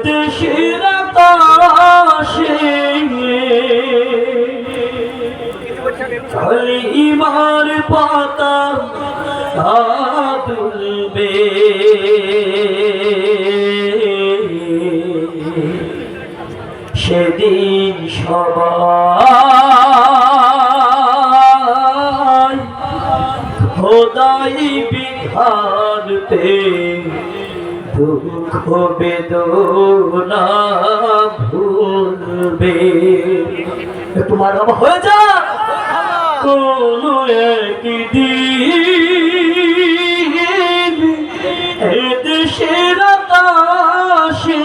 দেশের আকাশে কালিমার পাতা দুলবে, সেদিন সবাই খোদাই বিধান পে দুঃখ বেদনা ভুলবে। একটু মারহাবা হয়ে যা। কোনো একদিন এদেশের আকাশে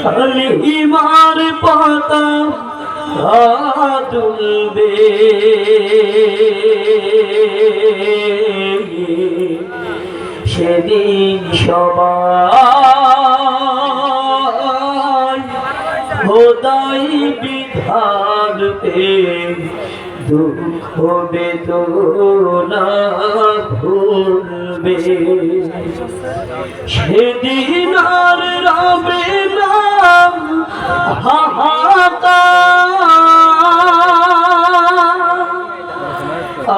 কালিমার পাতা দুলবে, সেদিন সবাই খোদাই বিধান পে দুঃখ বেদনা ভুলবে। সেদিন আর রবে না হাহাকার,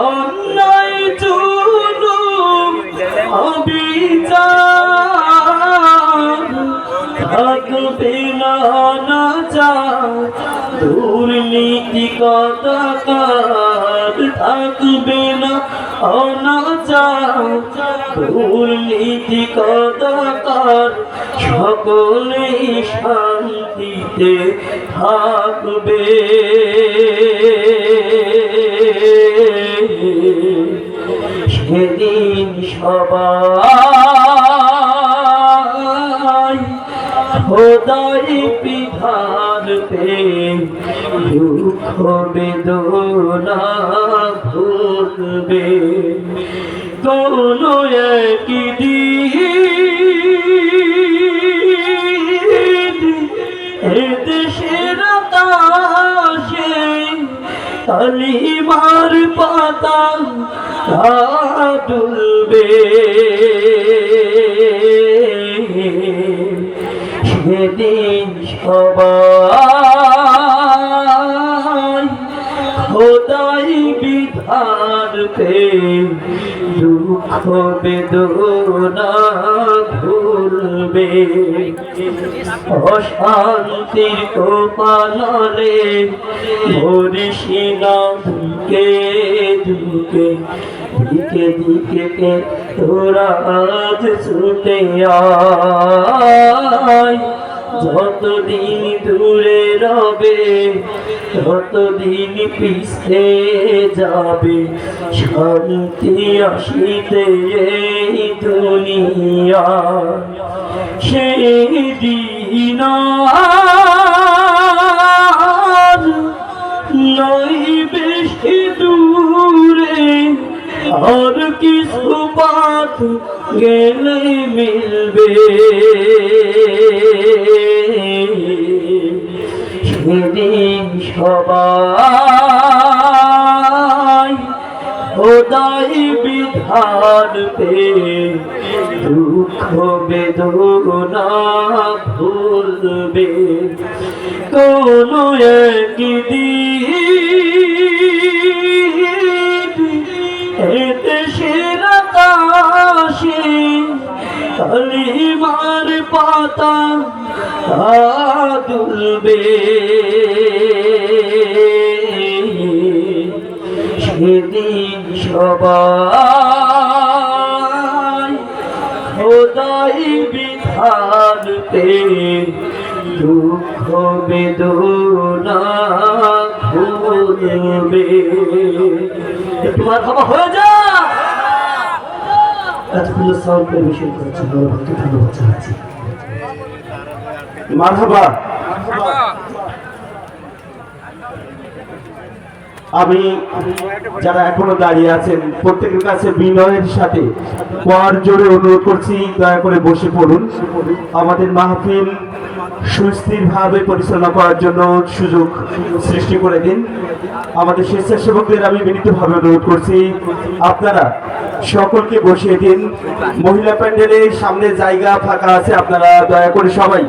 অন্যায় জুলুম অবিচার থাকবে না অনাচার, দুর্নীতি কদাকার থাকবে না অনাচার, দুর্নীতি কদাকার সকলেই শান্তিতে থাকবে। সেদিন সবাই খোদাই বিধান পে দুঃখ বেদনা ভুলবে। কোনো একদিন এদেশের আকাশে কালিমার পাতা দুলবে, সেদিন সবাই খোদাই বিধান পে দুঃখ বেদনা ভুলবে। অশান্তির কোপানলে মরিসিনা ধুকে ধুকে দিকে দিকে তোরা আজ ছুটে আয়, যতদিন দূরে রবে ততদিন পিছে যাবে, শান্তি আসিতে এই দুনিয়া। সেই দিন নয় বেশি দূরে, আর কিছু বাত গেলে মিলবে, সেদিন সবাই খোদাই বিধান পে দুঃখ বেদনা ভুলবে। কোনো একদিন এদেশের আকাশে কালিমার পাতা দুলবে, সেদিন সবাই খোদাই বিধান পে দুঃখ বেদনা ভুলবে। একটু মারহাবা হয়ে যা। এতগুলো সাউন্ড পরিবেশন করেছেন, ধন্যবাদ জানাচ্ছি। মারহাবা। আমি যারা এখনো দাঁড়িয়ে আছেন প্রত্যেকের কাছে বিনয়ের সাথে কর জোরে অনুরোধ করছি, দয়া করে বসে পড়ুন। আমাদের মাহফিল সুস্থিরভাবে পরিচালনা করার জন্য সুযোগ সৃষ্টি করে দিন। আমাদের স্বেচ্ছাসেবকদের আমি বিনীতভাবে অনুরোধ করছি, আপনারা সকলকে বসিয়ে দিন। মহিলা প্যান্ডেলের সামনে জায়গা ফাঁকা আছে, আপনারা দয়া করে সবাই